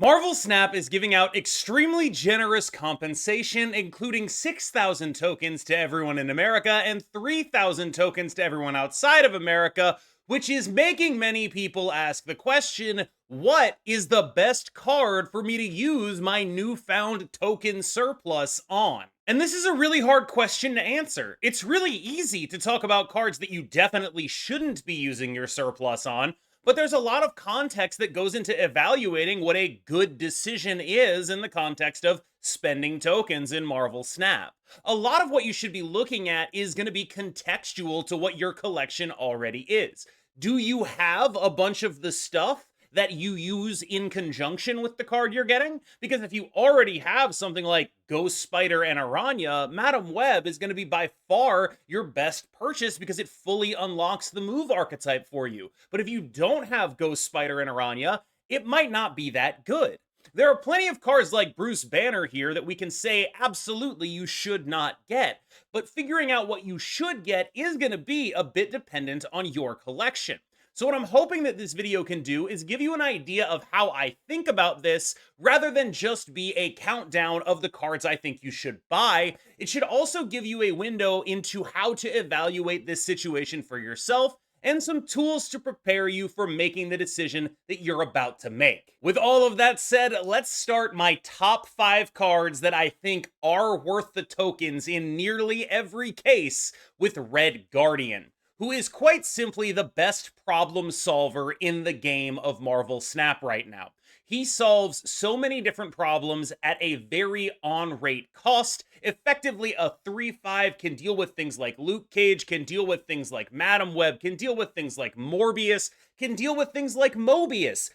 Marvel Snap is giving out extremely generous compensation, including 6,000 tokens to everyone in America and 3,000 tokens to everyone outside of America, which is making many people ask the question, what is the best card for me to use my newfound token surplus on? And this is a really hard question to answer. It's really easy to talk about cards that you definitely shouldn't be using your surplus on, but there's a lot of context that goes into evaluating what a good decision is in the context of spending tokens in Marvel Snap. A lot of what you should be looking at is going to be contextual to what your collection already is. Do you have a bunch of the stuff that you use in conjunction with the card you're getting? Because if you already have something like Ghost Spider and Aranya, Madam Web is going to be by far your best purchase because it fully unlocks the move archetype for you. But if you don't have Ghost Spider and Aranya, it might not be that good. There are plenty of cards like Bruce Banner here that we can say absolutely you should not get, but figuring out what you should get is going to be a bit dependent on your collection. So what I'm hoping that this video can do is give you an idea of how I think about this rather than just be a countdown of the cards I think you should buy. It should also give you a window into how to evaluate this situation for yourself and some tools to prepare you for making the decision that you're about to make. With all of that said, let's start my top 5 cards that I think are worth the tokens in nearly every case with Red Guardian, who is quite simply the best problem solver in the game of Marvel Snap right now. He solves so many different problems at a very on-rate cost. Effectively, a 3/5 can deal with things like Luke Cage, can deal with things like Madam Web, can deal with things like Morbius, can deal with things like Mobius.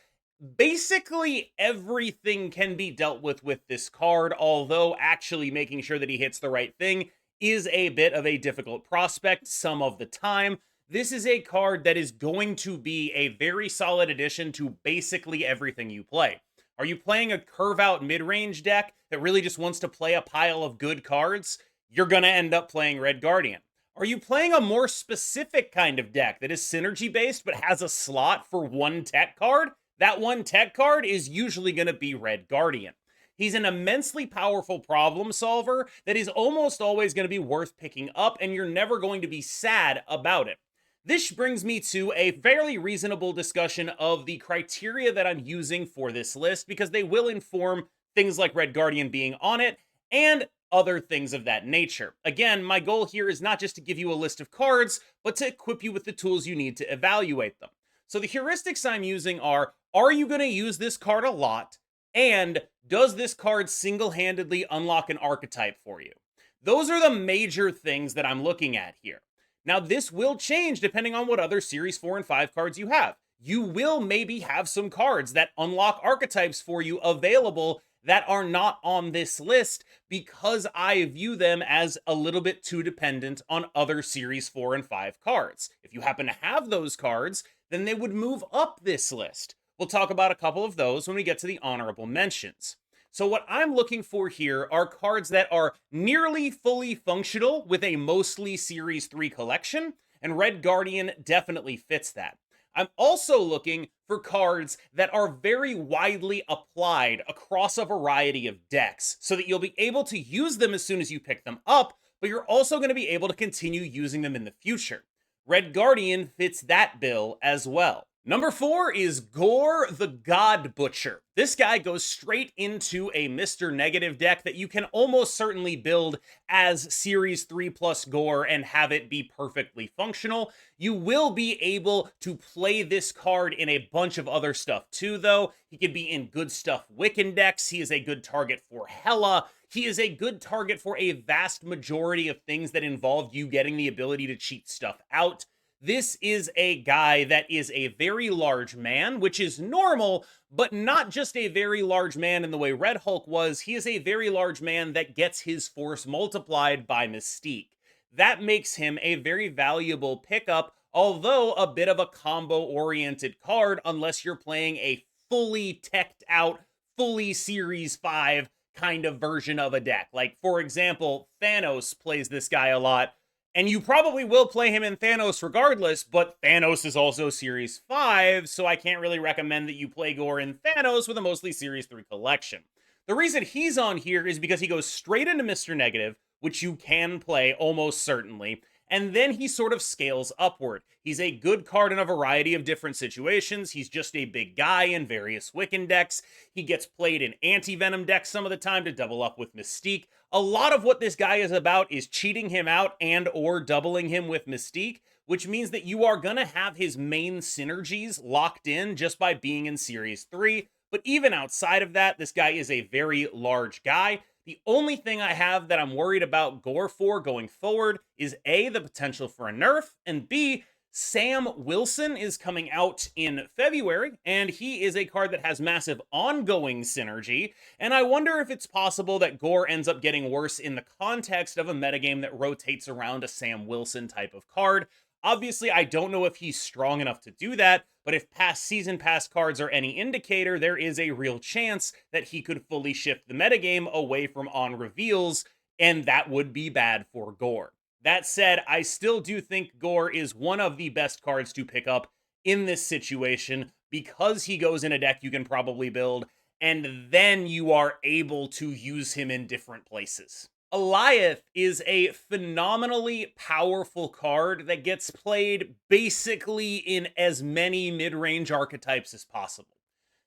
Basically, everything can be dealt with this card, although actually making sure that he hits the right thing is a bit of a difficult prospect some of the time. This is a card that is going to be a very solid addition to basically everything you play. Are you playing a curve out mid-range deck that really just wants to play a pile of good cards? You're going to end up playing Red Guardian. Are you playing a more specific kind of deck that is synergy based but has a slot for one tech card? That one tech card is usually going to be Red Guardian. He's an immensely powerful problem solver that is almost always going to be worth picking up, and you're never going to be sad about it. This brings me to a fairly reasonable discussion of the criteria that I'm using for this list, because they will inform things like Red Guardian being on it and other things of that nature. Again, my goal here is not just to give you a list of cards, but to equip you with the tools you need to evaluate them. So the heuristics I'm using are you going to use this card a lot? And does this card single-handedly unlock an archetype for you? Those are the major things that I'm looking at here. Now, this will change depending on what other Series 4 and 5 cards you have. You will maybe have some cards that unlock archetypes for you available that are not on this list because I view them as a little bit too dependent on other Series 4 and 5 cards. If you happen to have those cards, then they would move up this list. We'll talk about a couple of those when we get to the honorable mentions. So what I'm looking for here are cards that are nearly fully functional with a mostly Series 3 collection, and Red Guardian definitely fits that. I'm also looking for cards that are very widely applied across a variety of decks, so that you'll be able to use them as soon as you pick them up, but you're also going to be able to continue using them in the future. Red Guardian fits that bill as well. Number 4 is Gore the God Butcher. This guy goes straight into a Mr. Negative deck that you can almost certainly build as Series 3 plus Gore and have it be perfectly functional. You will be able to play this card in a bunch of other stuff too, though. He can be in good stuff Wiccan decks. He is a good target for Hela. He is a good target for a vast majority of things that involve you getting the ability to cheat stuff out. This is a guy that is a very large man, which is normal, but not just a very large man in the way Red Hulk was. He is a very large man that gets his force multiplied by Mystique. That makes him a very valuable pickup, although a bit of a combo-oriented card unless you're playing a fully teched out, fully Series 5 kind of version of a deck. Like, for example, Thanos plays this guy a lot. And you probably will play him in Thanos regardless, but Thanos is also Series 5, so I can't really recommend that you play Gore in Thanos with a mostly Series 3 collection. The reason he's on here is because he goes straight into Mr. Negative, which you can play almost certainly, and then he sort of scales upward. He's a good card in a variety of different situations. He's just a big guy in various Wiccan decks. He gets played in Antivenom decks some of the time to double up with Mystique. A lot of what this guy is about is cheating him out and or doubling him with Mystique, which means that you are going to have his main synergies locked in just by being in Series 3. But even outside of that, this guy is a very large guy. The only thing I have that I'm worried about Gore for going forward is A, the potential for a nerf, and B, Sam Wilson is coming out in February, and he is a card that has massive ongoing synergy, and I wonder if it's possible that Gore ends up getting worse in the context of a metagame that rotates around a Sam Wilson type of card. Obviously, I don't know if he's strong enough to do that, but if past season pass cards are any indicator, there is a real chance that he could fully shift the metagame away from on reveals, and that would be bad for Gore. That said, I still do think Gore is one of the best cards to pick up in this situation because he goes in a deck you can probably build, and then you are able to use him in different places. Elith is a phenomenally powerful card that gets played basically in as many mid-range archetypes as possible.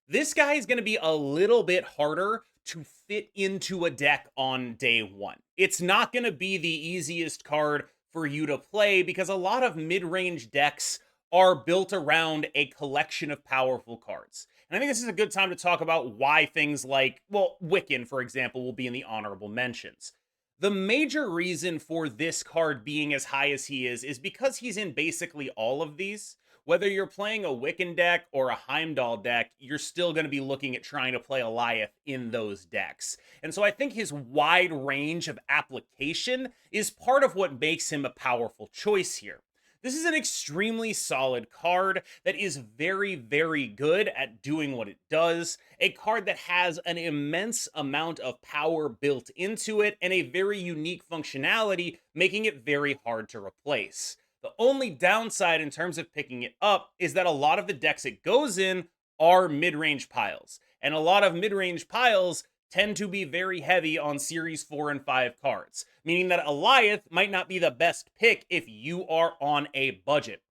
This guy is going to be a little bit harder to fit into a deck on day one. It's not going to be the easiest card for you to play because a lot of mid-range decks are built around a collection of powerful cards. And I think this is a good time to talk about why things like, well, Wiccan, for example, will be in the honorable mentions. The major reason for this card being as high as he is because he's in basically all of these. Whether you're playing a Wiccan deck or a Heimdall deck, you're still going to be looking at trying to play Elith in those decks. And so I think his wide range of application is part of what makes him a powerful choice here. This is an extremely solid card that is very, very good at doing what it does. A card that has an immense amount of power built into it and a very unique functionality, making it very hard to replace. The only downside in terms of picking it up is that a lot of the decks it goes in are mid-range piles. And a lot of mid-range piles tend to be very heavy on Series 4 and 5 cards, meaning that Elith might not be the best pick if you are on a budget.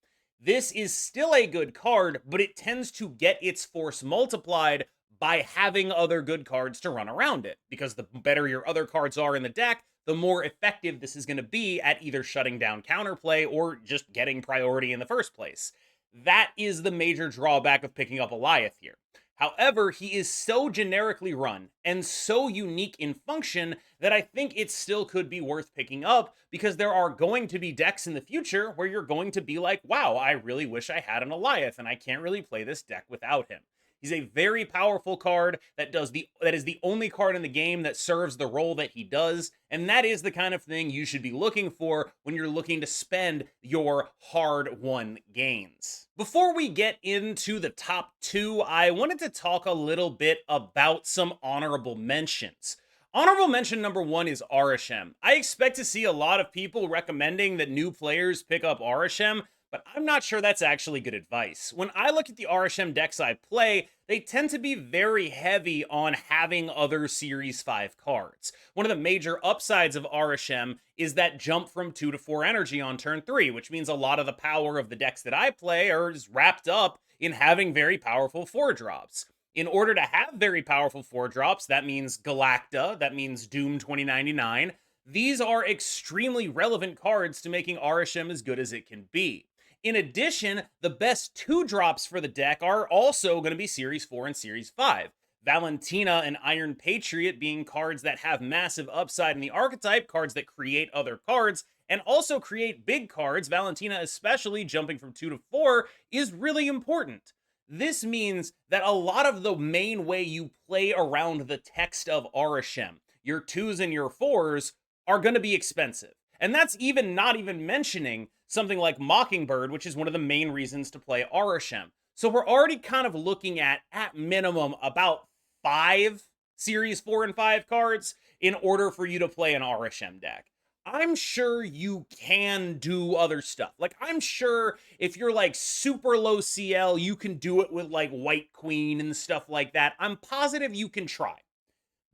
This is still a good card, but it tends to get its force multiplied by having other good cards to run around it, because the better your other cards are in the deck, the more effective this is going to be at either shutting down counterplay or just getting priority in the first place. That is the major drawback of picking up Elith here. However, he is so generically run and so unique in function that I think it still could be worth picking up because there are going to be decks in the future where you're going to be like, wow, I really wish I had an Elith and I can't really play this deck without him. He's a very powerful card that is the only card in the game that serves the role that he does, and that is the kind of thing you should be looking for when you're looking to spend your hard-won gains. Before we get into the top two, I wanted to talk a little bit about some honorable mentions. Honorable mention number one is Arishem. I expect to see a lot of people recommending that new players pick up Arishem, but I'm not sure that's actually good advice. When I look at the Arishem decks I play, they tend to be very heavy on having other Series 5 cards. One of the major upsides of Arishem is that jump from 2 to 4 energy on turn 3, which means a lot of the power of the decks that I play are wrapped up in having very powerful 4-drops. In order to have very powerful 4-drops, that means Galacta, that means Doom 2099. These are extremely relevant cards to making Arishem as good as it can be. In addition, the best 2-drops for the deck are also going to be Series 4 and Series 5. Valentina and Iron Patriot being cards that have massive upside in the archetype, cards that create other cards, and also create big cards. Valentina especially, jumping from 2 to 4, is really important. This means that a lot of the main way you play around the text of Arishem, your 2s and your 4s, are going to be expensive. And that's not even mentioning something like Mockingbird, which is one of the main reasons to play Arishem. So we're already kind of looking at minimum, about 5 Series 4 and 5 cards in order for you to play an Arishem deck. I'm sure you can do other stuff. Like, I'm sure if you're like super low CL, you can do it with like White Queen and stuff like that. I'm positive you can try.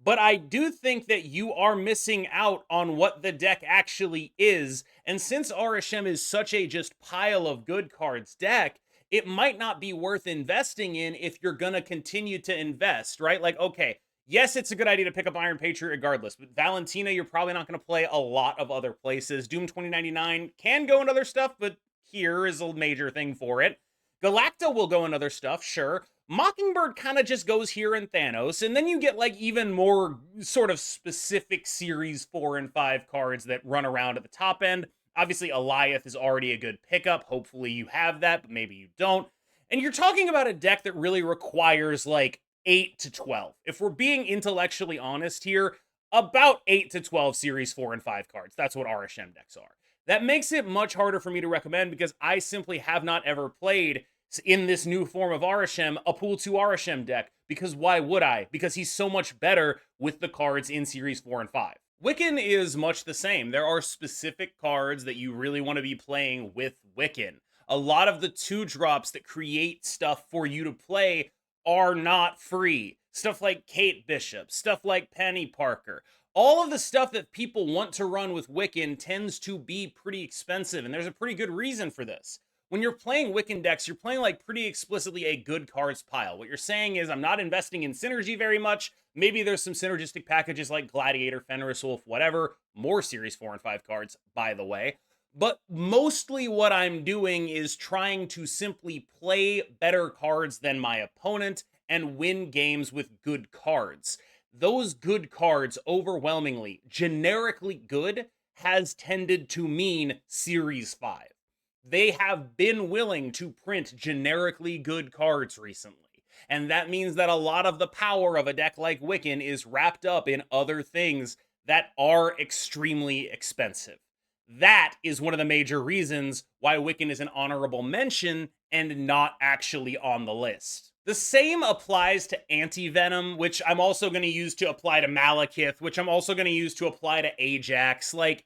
But I do think that you are missing out on what the deck actually is. And since RSM is such a just pile of good cards deck, it might not be worth investing in if you're going to continue to invest, right? Like, okay, yes, it's a good idea to pick up Iron Patriot regardless, but Valentina, you're probably not going to play a lot of other places. Doom 2099 can go in other stuff, but here is a major thing for it. Galacta will go in other stuff, sure. Mockingbird kind of just goes here in Thanos, and then you get like even more sort of specific series 4 and 5 cards that run around at the top end. Obviously, Elith is already a good pickup. Hopefully, you have that, but maybe you don't. And you're talking about a deck that really requires like 8 to 12. If we're being intellectually honest here, about 8 to 12 series 4 and 5 cards. That's what RSM decks are. That makes it much harder for me to recommend because I simply have not ever played in this new form of RSM, a Pool 2 RSM deck, because why would I? Because he's so much better with the cards in Series 4 and 5. Wiccan is much the same. There are specific cards that you really want to be playing with Wiccan. A lot of the 2-drops that create stuff for you to play are not free. Stuff like Kate Bishop, stuff like Penny Parker. All of the stuff that people want to run with Wiccan tends to be pretty expensive, and there's a pretty good reason for this. When you're playing Wiccan decks, you're playing like pretty explicitly a good cards pile. What you're saying is, I'm not investing in synergy very much. Maybe there's some synergistic packages like Gladiator, Fenris Wolf, whatever. More Series 4 and 5 cards, by the way. But mostly what I'm doing is trying to simply play better cards than my opponent and win games with good cards. Those good cards, overwhelmingly, generically good, has tended to mean Series 5. They have been willing to print generically good cards recently. And that means that a lot of the power of a deck like Wiccan is wrapped up in other things that are extremely expensive. That is one of the major reasons why Wiccan is an honorable mention and not actually on the list. The same applies to Antivenom, which I'm also going to use to apply to Malekith, which I'm also going to use to apply to Ajax. Like,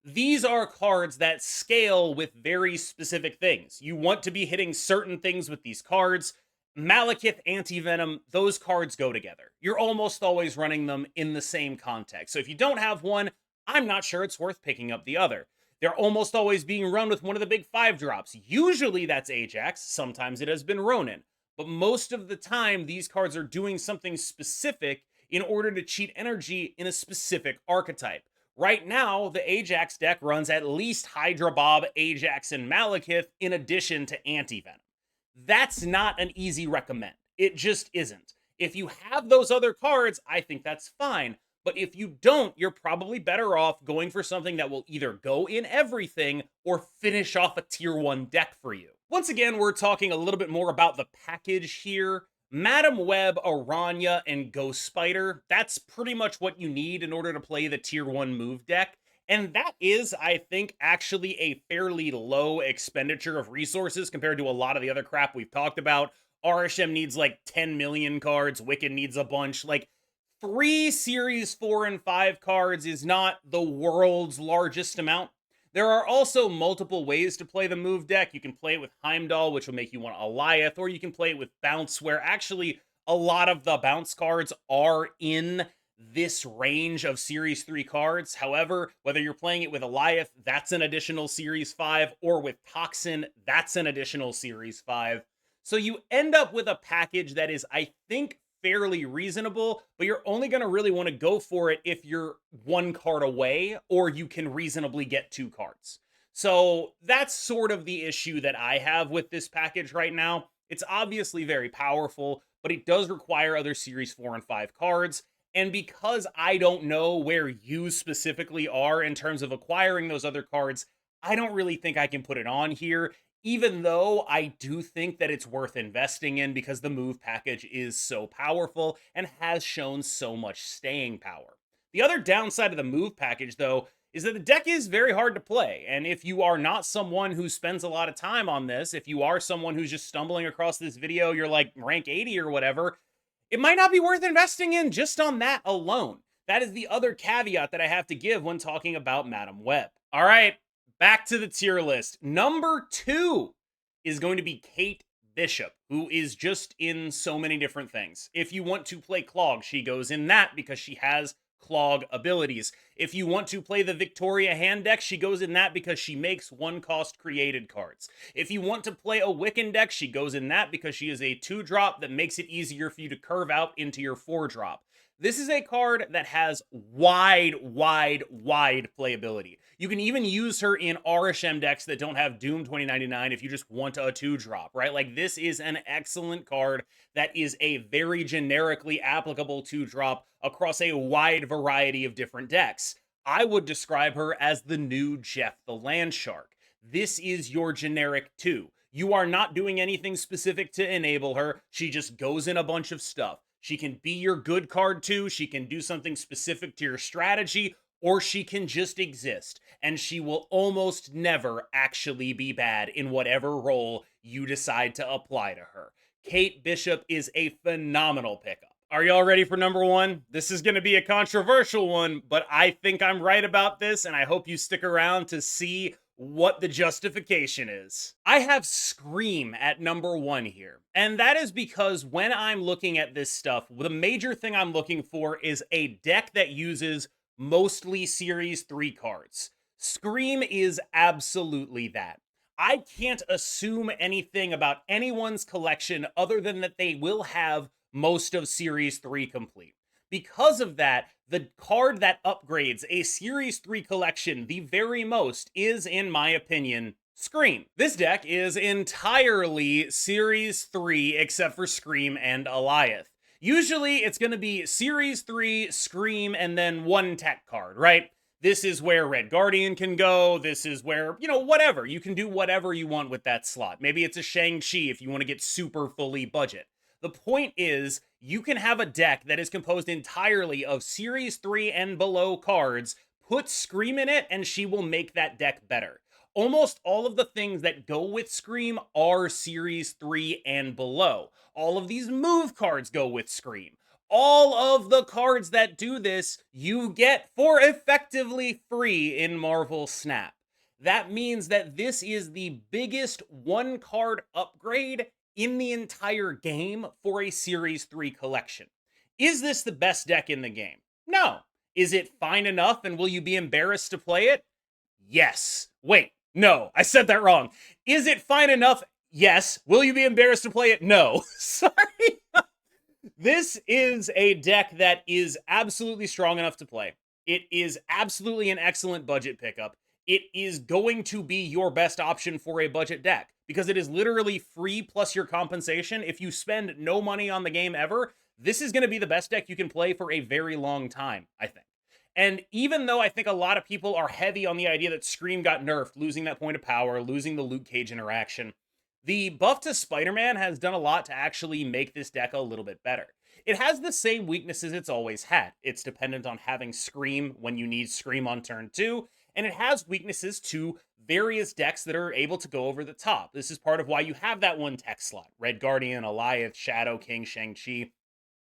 these are cards that scale with very specific things. You want to be hitting certain things with these cards. Malekith, Antivenom, those cards go together. You're almost always running them in the same context. So if you don't have one, I'm not sure it's worth picking up the other. They're almost always being run with one of the big 5-drops. Usually that's Ajax, sometimes it has been Ronin. But most of the time, these cards are doing something specific in order to cheat energy in a specific archetype. Right now, the Ajax deck runs at least Hydra Bob, Ajax, and Malekith in addition to Antivenom. That's not an easy recommend. It just isn't. If you have those other cards, I think that's fine. But if you don't, you're probably better off going for something that will either go in everything or finish off a tier 1 deck for you. Once again, we're talking a little bit more about the package here. Madam Webb, Aranya, and Ghost Spider, that's pretty much what you need in order to play the tier 1 move deck. And that is, I think, actually a fairly low expenditure of resources compared to a lot of the other crap we've talked about. RSM needs like 10 million cards, Wiccan needs a bunch. Like, 3 Series 4 and 5 cards is not the world's largest amount. There are also multiple ways to play the move deck. You can play it with Heimdall, which will make you want Elith, or you can play it with Bounce, where actually a lot of the Bounce cards are in this range of Series 3 cards. However, whether you're playing it with Elith, that's an additional Series 5, or with Toxin, that's an additional Series 5. So you end up with a package that is, I think, fairly reasonable, but you're only going to really want to go for it if you're 1 card away or you can reasonably get 2 cards. So that's sort of the issue that I have with this package right now. It's obviously very powerful, but it does require other Series 4 and 5 cards. And because I don't know where you specifically are in terms of acquiring those other cards, I don't really think I can put it on here, even though I do think that it's worth investing in because the move package is so powerful and has shown so much staying power. The other downside of the move package, though, is that the deck is very hard to play. And if you are not someone who spends a lot of time on this, if you are someone who's just stumbling across this video, you're like rank 80 or whatever, it might not be worth investing in just on that alone. That is the other caveat that I have to give when talking about Madam Webb. All right, back to the tier list. Number 2 is going to be Kate Bishop, who is just in so many different things. If you want to play Clog, she goes in that because she has Clog abilities. If you want to play the Victoria hand deck, she goes in that because she makes 1-cost created cards. If you want to play a Wiccan deck, she goes in that because she is a 2-drop that makes it easier for you to curve out into your 4-drop. This is a card that has wide playability. You can even use her in RSM decks that don't have Doom 2099 if you just want a 2-drop, right? Like, this is an excellent card that is a very generically applicable 2-drop across a wide variety of different decks. I would describe her as the new Jeff the Landshark. This is your generic 2. You are not doing anything specific to enable her. She just goes in a bunch of stuff. She can be your good card too. She can do something specific to your strategy, or she can just exist. And she will almost never actually be bad in whatever role you decide to apply to her. Kate Bishop is a phenomenal pickup. Are y'all ready for number 1? This is going to be a controversial one, but I think I'm right about this, and I hope you stick around to see what the justification is. I have Scream at number 1 here, and that is because when I'm looking at this stuff, the major thing I'm looking for is a deck that uses mostly Series 3 cards. Scream is absolutely that. I can't assume anything about anyone's collection other than that they will have most of Series 3 complete. Because of that, the card that upgrades a Series 3 collection the very most is, in my opinion, Scream. This deck is entirely Series 3 except for Scream and Elith. Usually it's going to be Series 3, Scream, and then 1 tech card, right? This is where Red Guardian can go. This is where, whatever. You can do whatever you want with that slot. Maybe it's a Shang-Chi if you want to get super fully budget. The point is, you can have a deck that is composed entirely of Series 3 and below cards, put Scream in it, and she will make that deck better. Almost all of the things that go with Scream are Series 3 and below. All of these move cards go with Scream. All of the cards that do this, you get for effectively free in Marvel Snap. That means that this is the biggest 1-card upgrade in the entire game for a Series 3 collection. Is this the best deck in the game? No. Is it fine enough and will you be embarrassed to play it? Yes. Wait, no, I said that wrong. Is it fine enough? Yes. Will you be embarrassed to play it? No. Sorry. This is a deck that is absolutely strong enough to play. It is absolutely an excellent budget pickup. It is going to be your best option for a budget deck because it is literally free plus your compensation. If you spend no money on the game ever, this is going to be the best deck you can play for a very long time, I think. And even though I think a lot of people are heavy on the idea that Scream got nerfed, losing that point of power, losing the Luke Cage interaction, the buff to Spider-Man has done a lot to actually make this deck a little bit better. It has the same weaknesses it's always had. It's dependent on having Scream when you need Scream on turn 2, and it has weaknesses to various decks that are able to go over the top. This is part of why you have that 1 tech slot. Red Guardian, Elith, Shadow King, Shang-Chi.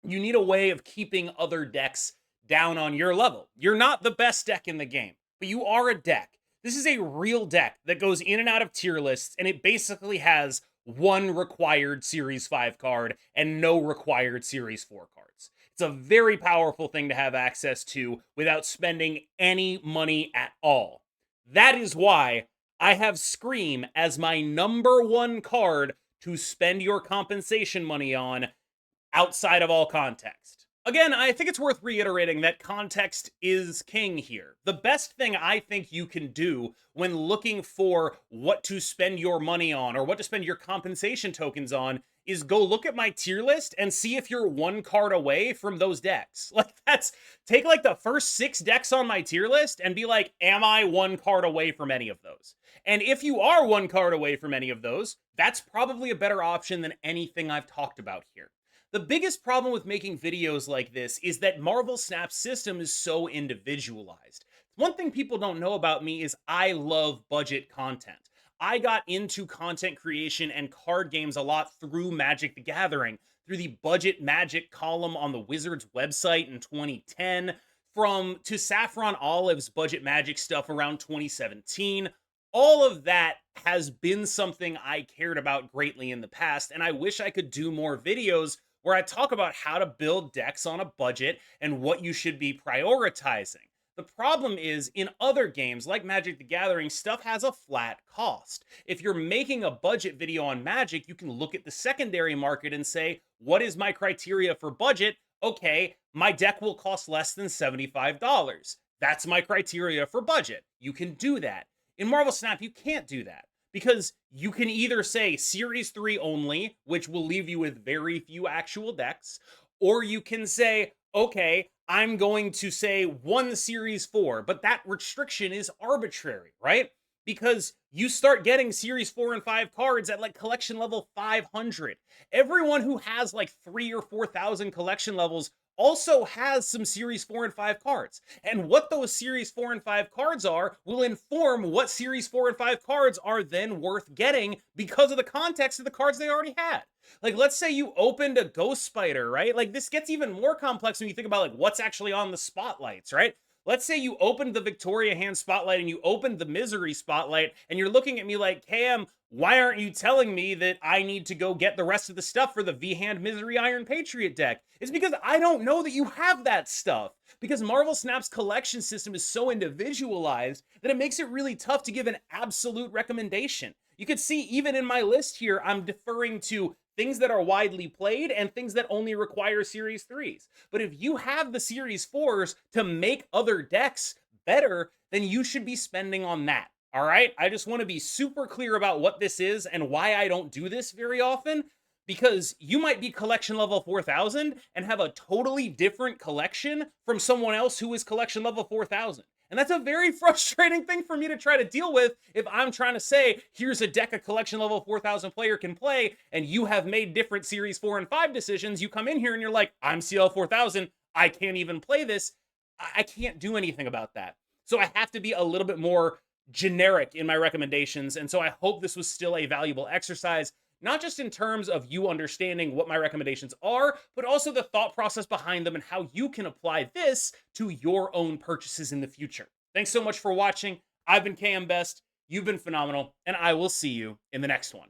You need a way of keeping other decks down on your level. You're not the best deck in the game, but you are a deck. This is a real deck that goes in and out of tier lists, and it basically has 1 required Series 5 card and no required Series 4 cards. It's a very powerful thing to have access to without spending any money at all. That is why I have Scream as my number 1 card to spend your compensation money on outside of all context. Again, I think it's worth reiterating that context is king here. The best thing I think you can do when looking for what to spend your money on or what to spend your compensation tokens on is go look at my tier list and see if you're 1 card away from those decks. Take the first 6 decks on my tier list and be like, am I 1 card away from any of those? And if you are 1 card away from any of those, that's probably a better option than anything I've talked about here. The biggest problem with making videos like this is that Marvel Snap's system is so individualized. One thing people don't know about me is I love budget content. I got into content creation and card games a lot through Magic the Gathering, through the budget Magic column on the Wizards website in 2010, to Saffron Olive's budget magic stuff around 2017. All of that has been something I cared about greatly in the past, and I wish I could do more videos where I talk about how to build decks on a budget and what you should be prioritizing. The problem is, in other games like Magic the Gathering, stuff has a flat cost. If you're making a budget video on Magic, you can look at the secondary market and say, what is my criteria for budget? Okay, my deck will cost less than $75. That's my criteria for budget. You can do that. In Marvel Snap, you can't do that because you can either say Series 3 only, which will leave you with very few actual decks, or you can say, okay, I'm going to say one Series 4, but that restriction is arbitrary, right? Because you start getting Series 4 and 5 cards at like collection level 500. Everyone who has like 3 or 4,000 collection levels also has some Series 4 and 5 cards. And what those Series 4 and 5 cards are will inform what Series 4 and 5 cards are then worth getting because of the context of the cards they already had. Like, let's say you opened a Ghost Spider, right? Like, this gets even more complex when you think about like what's actually on the spotlights, right? Let's say you opened the Victoria Hand Spotlight and you opened the Misery Spotlight, and you're looking at me like, Cam, why aren't you telling me that I need to go get the rest of the stuff for the V-Hand Misery Iron Patriot deck? It's because I don't know that you have that stuff. Because Marvel Snap's collection system is so individualized that it makes it really tough to give an absolute recommendation. You could see even in my list here, I'm deferring to things that are widely played and things that only require Series 3s. But if you have the Series 4s to make other decks better, then you should be spending on that. All right? I just want to be super clear about what this is and why I don't do this very often, because you might be collection level 4,000 and have a totally different collection from someone else who is collection level 4,000. And that's a very frustrating thing for me to try to deal with if I'm trying to say, here's a deck a collection level 4,000 player can play, and you have made different Series 4 and 5 decisions. You come in here and you're like, I'm CL 4,000. I can't even play this. I can't do anything about that. So I have to be a little bit more generic in my recommendations. And so I hope this was still a valuable exercise, not just in terms of you understanding what my recommendations are, but also the thought process behind them and how you can apply this to your own purchases in the future. Thanks so much for watching. I've been KM Best, you've been phenomenal, and I will see you in the next one.